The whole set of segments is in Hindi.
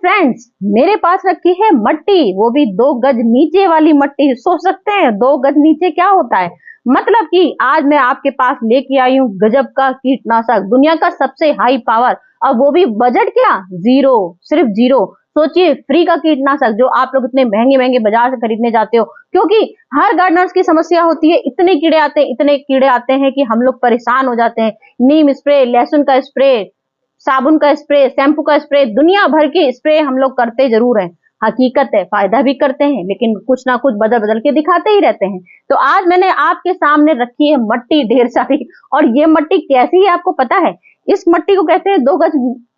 फ्रेंड्स, मेरे पास रखी है मट्टी, वो भी 2 गज नीचे वाली मट्टी। सोच सकते हैं 2 गज नीचे क्या होता है। मतलब कि आज मैं आपके पास लेके आई हूँ गजब का कीटनाशक, दुनिया का सबसे हाई पावर, और वो भी बजट क्या, जीरो, सिर्फ जीरो। सोचिए, फ्री का कीटनाशक जो आप लोग इतने महंगे महंगे बाजार से खरीदने जाते हो, क्योंकि हर गार्डनर्स की समस्या होती है, इतने कीड़े आते हैं, इतने कीड़े आते हैं कि हम लोग परेशान हो जाते हैं। नीम स्प्रे, लहसुन का स्प्रे, साबुन का स्प्रे, शैम्पू का स्प्रे, दुनिया भर के स्प्रे हम लोग करते जरूर हैं। हकीकत है फायदा भी करते हैं, लेकिन कुछ ना कुछ बदल बदल के दिखाते ही रहते हैं। तो आज मैंने आपके सामने रखी है मट्टी ढेर सारी, और ये मट्टी कैसी है आपको पता है? इस मट्टी को कहते हैं 2 गज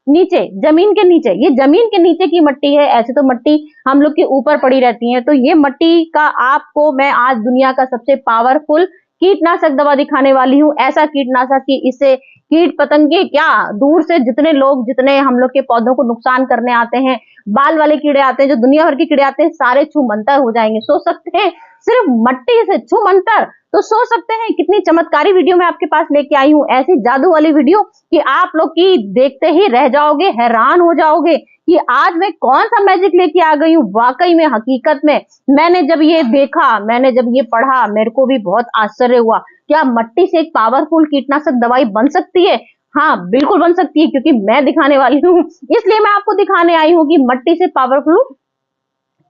नीचे, जमीन के नीचे। ये जमीन के नीचे की मट्टी है। ऐसे तो मट्टी हम लोग के ऊपर पड़ी रहती है, तो ये मट्टी का आपको मैं आज दुनिया का सबसे पावरफुल कीटनाशक दवा दिखाने वाली हूँ। ऐसा कीटनाशक कि इससे कीट पतंगे क्या, दूर से जितने हम लोग के पौधों को नुकसान करने आते हैं, बाल वाले कीड़े आते हैं, जो दुनिया भर के कीड़े आते हैं, सारे छूमंतर हो जाएंगे। सोच सकते हैं सिर्फ मट्टी से छूमंतर। तो सोच सकते हैं कितनी चमत्कारी वीडियो मैं आपके पास लेके आई हूँ, ऐसी जादू वाली वीडियो कि आप लोग की देखते ही रह जाओगे, हैरान हो जाओगे कि आज मैं कौन सा मैजिक लेके आ गई हूँ। वाकई में, हकीकत में मैंने जब ये देखा, मैंने जब ये पढ़ा, मेरे को भी बहुत आश्चर्य हुआ। क्या मट्टी से एक पावरफुल कीटनाशक दवाई बन सकती है? हाँ, बिल्कुल बन सकती है, क्योंकि मैं दिखाने वाली हूँ। इसलिए मैं आपको दिखाने आई हूँ कि मट्टी से पावरफुल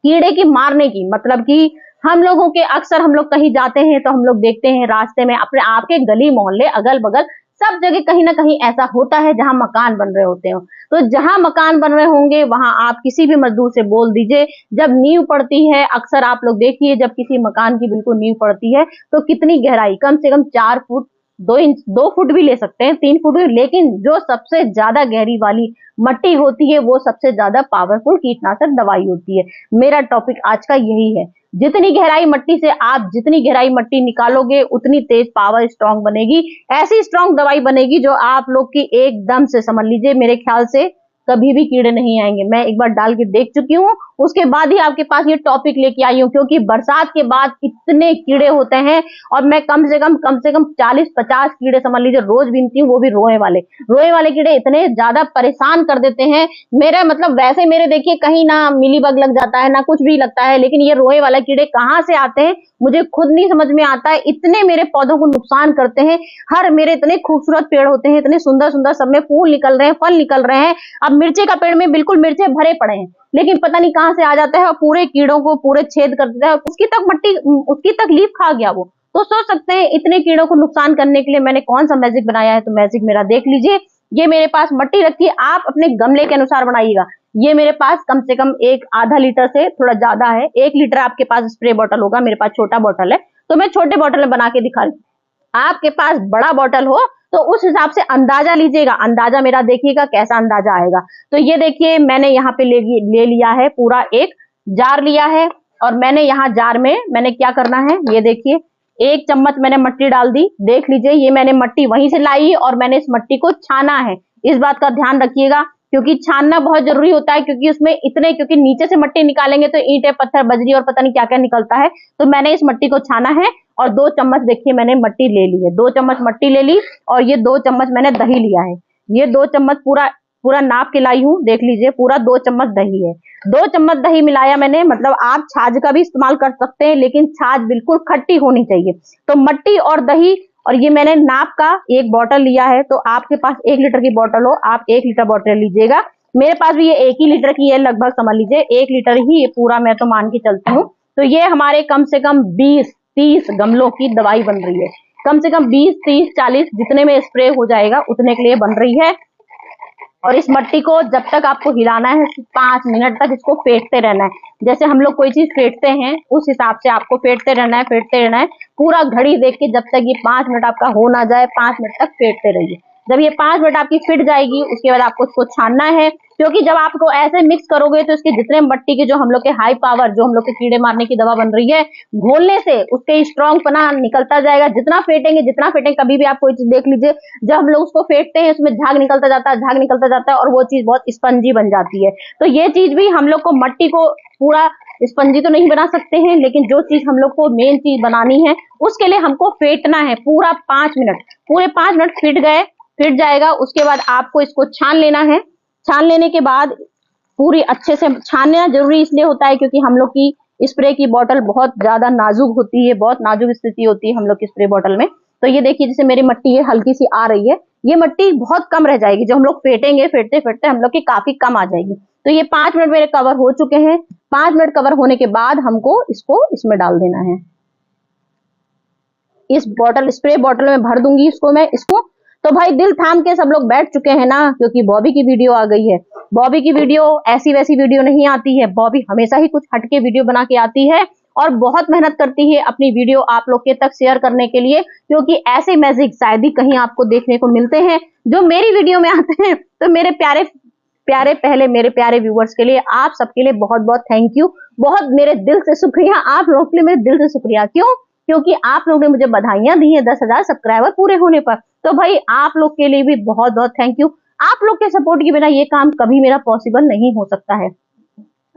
कीड़े की मारने की, मतलब कि हम लोगों के अक्सर हम लोग कहीं जाते हैं तो हम लोग देखते हैं रास्ते में, अपने आपके गली मोहल्ले अगल बगल सब जगह कहीं ना कहीं ऐसा होता है जहां मकान बन रहे होते हो। तो जहां मकान बन रहे होंगे वहां आप किसी भी मजदूर से बोल दीजिए, जब नींव पड़ती है, अक्सर आप लोग देखिए जब किसी मकान की बिल्कुल नींव पड़ती है तो कितनी गहराई, कम से कम 4 फुट, 2 इंच, 2 फुट भी ले सकते हैं, 3 फुट भी, लेकिन जो सबसे ज्यादा गहरी वाली मट्टी होती है वो सबसे ज्यादा पावरफुल कीटनाशक दवाई होती है। मेरा टॉपिक आज का यही है। जितनी गहराई मट्टी से आप जितनी गहराई मट्टी निकालोगे उतनी तेज पावर स्ट्रांग बनेगी, ऐसी स्ट्रांग दवाई बनेगी जो आप लोग की एकदम से, समझ लीजिए मेरे ख्याल से कभी भी कीड़े नहीं आएंगे। मैं एक बार डाल के देख चुकी हूँ, उसके बाद ही आपके पास ये टॉपिक लेके आई हूँ, क्योंकि बरसात के बाद इतने कीड़े होते हैं, और मैं कम से कम 40-50 कीड़े समझ लीजिए रोज बीनती हूँ, वो भी रोए वाले कीड़े इतने ज्यादा परेशान कर देते हैं। मेरे मतलब वैसे मेरे देखिए कहीं ना मिली बग लग जाता है ना कुछ भी लगता है, लेकिन ये रोए वाले कीड़े कहाँ से आते हैं मुझे खुद नहीं समझ में आता है। इतने मेरे पौधों को नुकसान करते हैं। हर मेरे इतने खूबसूरत पेड़ होते हैं, इतने सुंदर सुंदर, सब में फूल निकल रहे हैं, फल निकल रहे हैं। अब मिर्चे का पेड़ में बिल्कुल मिर्चे भरे पड़े हैं, लेकिन पता नहीं कहां से आ जाता है और पूरे कीड़ों को पूरे छेद कर देता है, उसकी तक लीफ खा गया वो। तो सोच सकते हैं इतने कीड़ों को नुकसान करने के लिए मैंने कौन सा मैजिक बनाया है। तो मैजिक मेरा देख लीजिए। ये मेरे पास मट्टी रखी है, आप अपने गमले के अनुसार बनाइएगा। ये मेरे पास कम से कम एक आधा लीटर से थोड़ा ज्यादा है, 1 लीटर आपके पास स्प्रे बॉटल होगा, मेरे पास छोटा बॉटल है तो मैं छोटे बॉटल में बना के दिखा रही हूं। आपके पास बड़ा बॉटल हो तो उस हिसाब से अंदाजा लीजिएगा, अंदाजा मेरा देखिएगा कैसा अंदाजा आएगा। तो ये देखिए मैंने यहाँ पे ले लिया है, पूरा एक जार लिया है, और मैंने यहाँ जार में मैंने क्या करना है, ये देखिए 1 चम्मच मैंने मट्टी डाल दी। देख लीजिए ये मैंने मट्टी वहीं से लाई और मैंने इस मट्टी को छाना है। इस बात का ध्यान रखिएगा, क्योंकि छानना बहुत जरूरी होता है, क्योंकि नीचे से मट्टी निकालेंगे तो ईंटें, पत्थर, बजरी और पता नहीं क्या क्या निकलता है। तो मैंने इस मट्टी को छाना है, और 2 चम्मच देखिए मैंने मट्टी ले ली है, 2 चम्मच मट्टी ले ली, और ये 2 चम्मच मैंने दही लिया है। ये 2 चम्मच पूरा नाप के लाई हूँ, देख लीजिए पूरा 2 चम्मच दही है। 2 चम्मच दही मिलाया मैंने, मतलब आप छाछ का भी इस्तेमाल कर सकते हैं, लेकिन छाछ बिल्कुल खट्टी होनी चाहिए। तो मट्टी और दही, और ये मैंने नाप का 1 बॉटल लिया है। तो आपके पास 1 लीटर की बॉटल हो, आप 1 लीटर बॉटल लीजिएगा। मेरे पास भी ये 1 ही लीटर की है, लगभग समझ लीजिए 1 लीटर ही ये पूरा मैं तो मान के चलती हूँ। तो ये हमारे कम से कम 20-30 गमलों की दवाई बन रही है। कम से कम 20-30-40 जितने में स्प्रे हो जाएगा उतने के लिए बन रही है। और इस मट्टी को जब तक आपको हिलाना है 5 मिनट तक इसको फेंटते रहना है। जैसे हम लोग कोई चीज फेंटते हैं उस हिसाब से आपको फेंटते रहना है। पूरा घड़ी देख के जब तक ये 5 मिनट आपका हो ना जाए, 5 मिनट तक फेंटते रहिए। जब ये 5 मिनट आपकी फिट जाएगी उसके बाद आपको इसको छानना है, क्योंकि जब आपको ऐसे मिक्स करोगे तो इसके जितने मट्टी के जो हम लोग के हाई पावर, जो हम लोग के कीड़े मारने की दवा बन रही है, घोलने से उसके स्ट्रॉन्ग पना निकलता जाएगा। जितना फेंटेंगे, कभी भी आप कोई चीज देख लीजिए, जब हम लोग उसको फेंटते हैं उसमें झाग निकलता जाता है और वो चीज बहुत स्पंजी बन जाती है। तो ये चीज भी हम लोग को, मट्टी को पूरा स्पंजी तो नहीं बना सकते हैं, लेकिन जो चीज हम लोग को मेन चीज बनानी है उसके लिए हमको फेंटना है पूरा 5 मिनट। पूरे 5 मिनट फिट जाएगा। उसके बाद आपको इसको छान लेना है। छान लेने के बाद पूरी अच्छे से छानना जरूरी इसलिए होता है क्योंकि हम लोग की स्प्रे की बोतल बहुत ज्यादा नाजुक होती है, बहुत नाजुक स्थिति होती है हम लोग की स्प्रे बोतल में। तो ये देखिए जैसे मेरी मट्टी ये हल्की सी आ रही है, ये मट्टी बहुत कम रह जाएगी, जो हम लोग फेंटेंगे फेंटते फेंटते हम लोग की काफी कम आ जाएगी। तो ये 5 मिनट मेरे कवर हो चुके हैं। 5 मिनट कवर होने के बाद हमको इसको इसमें डाल देना है। इस बॉटल स्प्रे बॉटल में भर दूंगी इसको मैं इसको। तो भाई दिल थाम के सब लोग बैठ चुके हैं ना, क्योंकि बॉबी की वीडियो आ गई है। बॉबी की वीडियो ऐसी वैसी वीडियो नहीं आती है, बॉबी हमेशा ही कुछ हटके वीडियो बना के आती है और बहुत मेहनत करती है अपनी वीडियो आप लोग के तक शेयर करने के लिए, क्योंकि ऐसे मैजिक शायद ही कहीं आपको देखने को मिलते हैं जो मेरी वीडियो में आते हैं। तो मेरे प्यारे प्यारे पहले मेरे प्यारे व्यूवर्स के लिए आप सबके लिए बहुत बहुत थैंक यू, बहुत मेरे दिल से शुक्रिया, आप लोगों के लिए मेरे दिल से शुक्रिया। क्यों? क्योंकि आप लोगों ने मुझे बधाइयां दी है 10,000 सब्सक्राइबर पूरे होने पर। तो भाई आप लोग के लिए भी बहुत बहुत थैंक यू। आप लोग के सपोर्ट के बिना ये काम कभी मेरा पॉसिबल नहीं हो सकता है।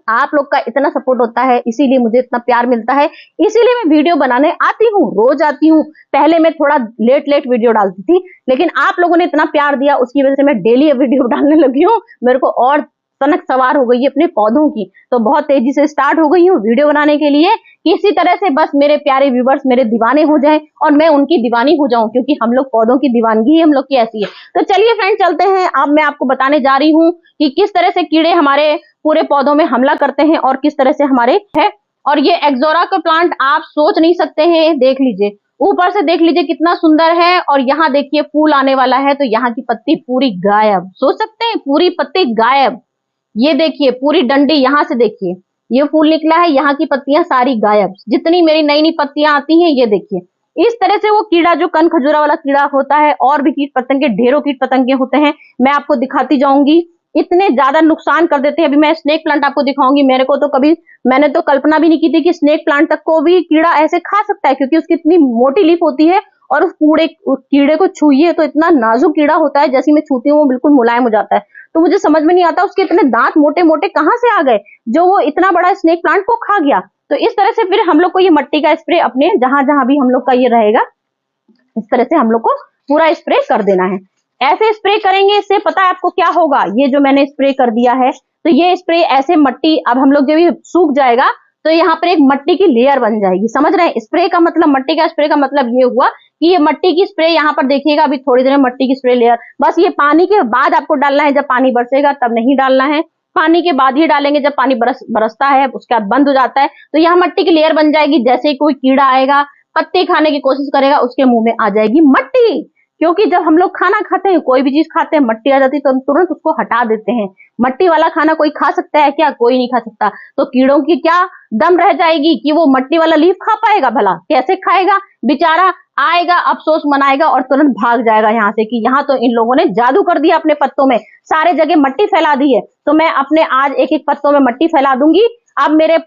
आप लोग का इतना सपोर्ट होता है, इसीलिए मुझे इतना प्यार मिलता है, इसीलिए मैं वीडियो बनाने आती हूँ, रोज आती हूँ। पहले मैं थोड़ा लेट वीडियो डालती थी, लेकिन आप लोगों ने इतना प्यार दिया उसकी वजह से मैं डेली वीडियो डालने लगी हूँ। मेरे को और सनक सवार हो गई है अपने पौधों की, तो बहुत तेजी से स्टार्ट हो गई हूँ वीडियो बनाने के लिए। किसी तरह से बस मेरे प्यारे व्यूवर्स मेरे दीवाने हो जाएं और मैं उनकी दीवानी हो जाऊं, क्योंकि हम लोग पौधों की दीवानगी ही हम लोग की ऐसी है। तो चलिए फ्रेंड चलते हैं, अब मैं आपको बताने जा रही हूँ कि किस तरह से कीड़े हमारे पूरे पौधों में हमला करते हैं और किस तरह से हमारे है। और ये एक्सोरा का प्लांट आप सोच नहीं सकते हैं, देख लीजिए ऊपर से, देख लीजिए कितना सुंदर है। और यहाँ देखिए फूल आने वाला है, तो यहाँ की पत्ती पूरी गायब, सोच सकते हैं पूरी पत्ती गायब। ये देखिए पूरी डंडी, यहाँ से देखिए ये फूल निकला है, यहाँ की पत्तियां सारी गायब, जितनी मेरी नई नई पत्तियां आती हैं ये देखिए। इस तरह से वो कीड़ा जो कन खजूरा वाला कीड़ा होता है, और भी कीट पतंगे, ढेरों कीट पतंगे होते हैं, मैं आपको दिखाती जाऊंगी। इतने ज्यादा नुकसान कर देते हैं। अभी मैं स्नेक प्लांट आपको दिखाऊंगी। मेरे को तो कभी, मैंने तो कल्पना भी नहीं की थी कि स्नेक प्लांट तक को भी कीड़ा ऐसे खा सकता है, क्योंकि उसकी इतनी मोटी लीफ होती है और उस कीड़े को छुइए तो इतना नाजुक कीड़ा होता है, जैसे मैं छूती हूँ वो बिल्कुल मुलायम हो जाता है। तो मुझे समझ में नहीं आता उसके इतने दांत मोटे मोटे कहां से आ गए जो वो इतना बड़ा स्नेक प्लांट को खा गया। तो इस तरह से फिर हम लोग को ये मट्टी का स्प्रे अपने जहां जहां भी हम लोग का ये रहेगा, इस तरह से हम लोग को पूरा स्प्रे कर देना है। ऐसे स्प्रे करेंगे, इससे पता है आपको क्या होगा। ये जो मैंने स्प्रे कर दिया है, तो ये स्प्रे ऐसे मट्टी, अब हम लोग जब ये सूख जाएगा तो यहाँ पर एक मट्टी की लेयर बन जाएगी, समझ रहे हैं। स्प्रे का मतलब, मट्टी का स्प्रे का मतलब ये हुआ कि ये मट्टी की स्प्रे यहाँ पर देखिएगा, अभी थोड़ी देर में मट्टी की स्प्रे लेयर, बस ये पानी के बाद आपको डालना है, जब पानी बरसेगा तब नहीं डालना है, पानी के बाद ही डालेंगे, जब पानी बरसता है उसके बाद बंद हो जाता है। तो यहाँ मट्टी की लेयर बन जाएगी, जैसे ही कोई कीड़ा आएगा पत्ते खाने की कोशिश करेगा उसके मुंह में आ जाएगी मट्टी। क्योंकि जब हम लोग खाना खाते हैं, कोई भी चीज खाते हैं, मट्टी आ जाती है तो हम तुरंत उसको हटा देते हैं। मट्टी वाला खाना कोई खा सकता है क्या? कोई नहीं खा सकता। तो कीड़ों की क्या दम रह जाएगी कि वो मट्टी वाला लीफ खा पाएगा? भला कैसे खाएगा बेचारा, आएगा अफसोस मनाएगा और तुरंत भाग जाएगा यहाँ से कि यहाँ तो इन लोगों ने जादू कर दिया अपने पत्तों में, सारे जगह मट्टी फैला दी है। तो मैं अपने आज एक एक पत्तों में मट्टी फैला दूंगी। अब मेरे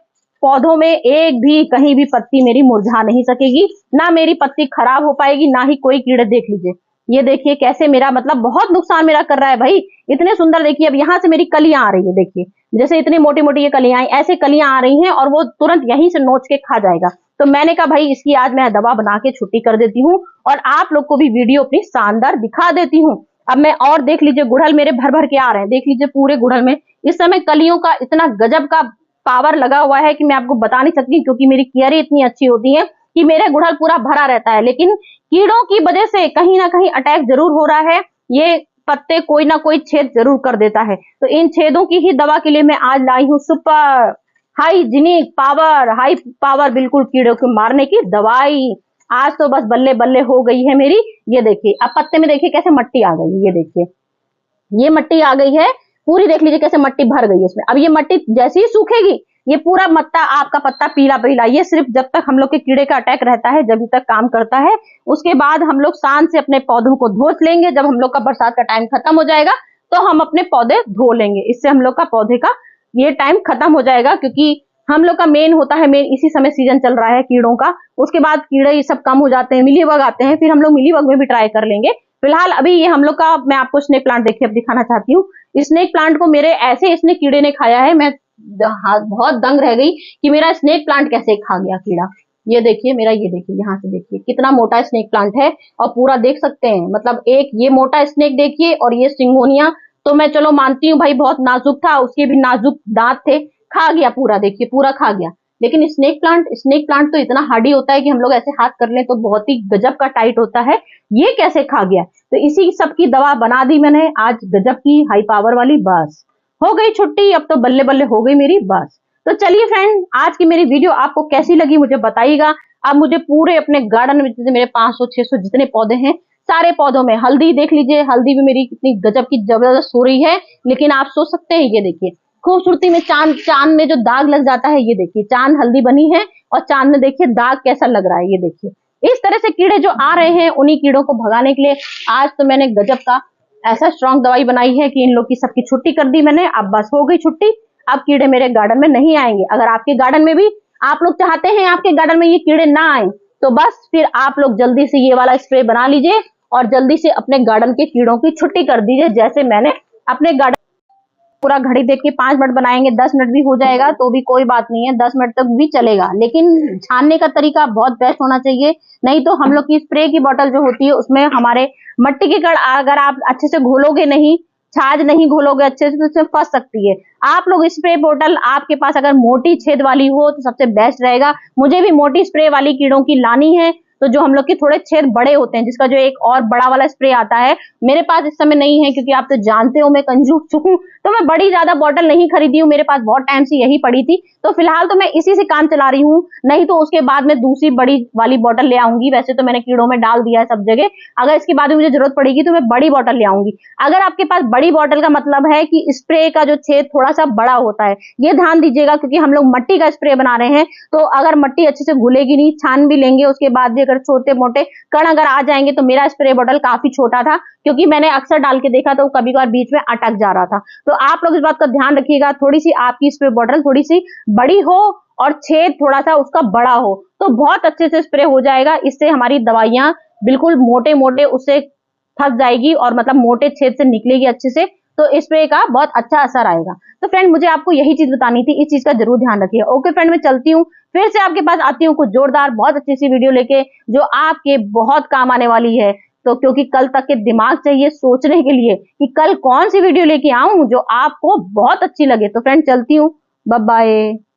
पौधों में एक भी कहीं भी पत्ती मेरी मुरझा नहीं सकेगी, ना मेरी पत्ती खराब हो पाएगी, ना ही कोई कीड़े। देख लीजिए, ये देखिए कैसे मेरा मतलब बहुत नुकसान मेरा कर रहा है भाई। इतने सुंदर देखिए, अब यहाँ से मेरी कलियां आ रही है, देखिए जैसे इतनी मोटी मोटी ये कलियां आई, ऐसे कलियां आ रही हैं और वो तुरंत यहीं से नोच के खा जाएगा। तो मैंने कहा भाई इसकी आज मैं दवा बना के छुट्टी कर देती हूँ और आप लोग को भी वीडियो अपनी शानदार दिखा देती हूँ। अब मैं, और देख लीजिए गुड़हल मेरे भर भर के आ रहे हैं, देख लीजिए पूरे गुड़हल में इस समय कलियों का इतना गजब का पावर लगा हुआ है कि मैं आपको बता नहीं सकती, क्योंकि मेरी कियारी इतनी अच्छी होती है कि मेरा गुड़हल पूरा भरा रहता है। लेकिन कीड़ों की वजह से कहीं ना कहीं अटैक जरूर हो रहा है, ये पत्ते कोई ना कोई छेद जरूर कर देता है। तो इन छेदों की ही दवा के लिए मैं आज लाई हूँ super hygienic power, high power बिल्कुल कीड़ों को मारने की दवाई। आज तो बस बल्ले बल्ले हो गई है मेरी। ये देखिए अब पत्ते में देखिए कैसे मट्टी आ गई, ये देखिए ये मट्टी आ गई है पूरी, देख लीजिए कैसे मट्टी भर गई है इसमें। अब ये मट्टी जैसे ही सूखेगी ये पूरा मत्ता आपका पत्ता पीला पीला, ये सिर्फ जब तक हम लोग के कीड़े का अटैक रहता है जब तक काम करता है। उसके बाद हम लोग शान से अपने पौधों को धो लेंगे। जब हम लोग का बरसात का टाइम खत्म हो जाएगा तो हम अपने पौधे धो लेंगे, इससे हम लोग का पौधे का ये टाइम खत्म हो जाएगा। क्योंकि हम लोग का मेन होता है, मेन इसी समय सीजन चल रहा है कीड़ों का। उसके बाद कीड़े ये सब कम हो जाते हैं, मिलीबग आते हैं, फिर हम लोग मिलीबग में भी ट्राई कर लेंगे। फिलहाल अभी ये हम लोग का, मैं आपको स्नेक प्लांट देखिए अब दिखाना चाहती हूँ। स्नेक प्लांट को मेरे ऐसे इसने कीड़े ने खाया है, मैं बहुत दंग रह गई कि मेरा स्नेक प्लांट कैसे खा गया कीड़ा। ये देखिए मेरा, ये देखिए यहाँ से देखिए कितना मोटा स्नेक प्लांट है और पूरा देख सकते हैं, मतलब एक ये मोटा स्नेक देखिए और ये सिंगोनिया तो मैं चलो मानती हूँ भाई बहुत नाजुक था, उसके भी नाजुक दांत थे, खा गया पूरा, देखिए पूरा खा गया। लेकिन स्नेक प्लांट तो इतना हार्डी होता है कि हम लोग ऐसे हाथ कर लें तो बहुत ही गजब का टाइट होता है, ये कैसे खा गया? तो इसी सब की दवा बना दी मैंने आज, गजब की हाई पावर वाली। बस हो गई छुट्टी, अब तो बल्ले बल्ले हो गई मेरी। बस तो चलिए फ्रेंड, आज की मेरी वीडियो आपको कैसी लगी मुझे बताइएगा। अब मुझे पूरे अपने गार्डन में जैसे मेरे 500-600 जितने पौधे हैं, सारे पौधों में हल्दी देख लीजिए, हल्दी भी मेरी कितनी गजब की जबरदस्त हो रही है। लेकिन आप सोच सकते हैं, ये देखिए खूबसूरती में चांद में जो दाग लग जाता है, ये देखिए चांद हल्दी बनी है और चांद में देखिए दाग कैसा लग रहा है, ये देखिए। इस तरह से कीड़े जो आ रहे हैं, उन्हीं कीड़ों को भगाने के लिए आज तो मैंने गजब का ऐसा स्ट्रॉन्ग दवाई बनाई है कि इन लोग की सबकी छुट्टी कर दी मैंने। अब बस हो गई छुट्टी, अब कीड़े मेरे गार्डन में नहीं आएंगे। अगर आपके गार्डन में भी आप लोग चाहते हैं आपके गार्डन में ये कीड़े ना आए, तो बस फिर आप लोग जल्दी से ये वाला स्प्रे बना लीजिए और जल्दी से अपने गार्डन के कीड़ों की छुट्टी कर दीजिए। जैसे मैंने अपने गार्डन पूरा घड़ी देख के 5 मिनट बनाएंगे, 10 मिनट भी हो जाएगा तो भी कोई बात नहीं है, 10 मिनट तक भी चलेगा। लेकिन छानने का तरीका बहुत बेस्ट होना चाहिए, नहीं तो हम लोग की स्प्रे की बोतल जो होती है उसमें हमारे मट्टी के कण अगर आप अच्छे से घोलोगे नहीं, छाछ नहीं घोलोगे अच्छे से, तो उसमें फंस सकती है। आप लोग स्प्रे बोतल आपके पास अगर मोटी छेद वाली हो तो सबसे बेस्ट रहेगा। मुझे भी मोटी स्प्रे वाली कीड़ों की लानी है, तो जो हम लोग के थोड़े छेद बड़े होते हैं, जिसका जो एक और बड़ा वाला स्प्रे आता है, मेरे पास इस समय नहीं है क्योंकि आप तो जानते हो मैं कंजूस हूँ, तो मैं बड़ी ज्यादा बोतल नहीं खरीदी हूँ, मेरे पास बहुत टाइम से यही पड़ी थी, तो फिलहाल तो मैं इसी से काम चला रही हूँ। नहीं तो उसके बाद में दूसरी बड़ी वाली बोतल ले आऊंगी। वैसे तो मैंने कीड़ों में डाल दिया है सब जगह, अगर इसके बाद में मुझे जरूरत पड़ेगी तो मैं बड़ी बोतल ले आऊंगी। अगर आपके पास बड़ी बोतल का मतलब है कि स्प्रे का जो छेद थोड़ा सा बड़ा होता है, ये ध्यान दीजिएगा, क्योंकि हम लोग मट्टी का स्प्रे बना रहे हैं, तो अगर मट्टी अच्छे से घुलेगी नहीं, छान भी लेंगे उसके बाद भी अगर छोटे मोटे कण अगर आ जाएंगे, तो मेरा स्प्रे बोतल काफी छोटा था क्योंकि मैंने अक्सर डाल के देखा तो कभी कभार बीच में अटक जा रहा था। तो आप लोग इस बात का ध्यान रखिएगा, थोड़ी सी आपकी स्प्रे बोतल थोड़ी सी बड़ी हो और छेद थोड़ा सा उसका बड़ा हो, तो बहुत अच्छे से स्प्रे हो जाएगा। इससे हमारी दवाइयां बिल्कुल मोटे मोटे उससे फंस जाएगी और मतलब मोटे छेद से निकलेगी अच्छे से, तो स्प्रे का बहुत अच्छा असर आएगा। तो फ्रेंड मुझे आपको यही चीज बतानी थी, इस चीज का जरूर ध्यान रखिए। ओके फ्रेंड, मैं चलती हूँ, फिर से आपके पास आती हूँ कुछ जोरदार बहुत अच्छी सी वीडियो लेके जो आपके बहुत काम आने वाली है। तो क्योंकि कल तक के दिमाग चाहिए सोचने के लिए कि कल कौन सी वीडियो लेके आऊं जो आपको बहुत अच्छी लगे। तो फ्रेंड चलती हूँ, बाय बाय।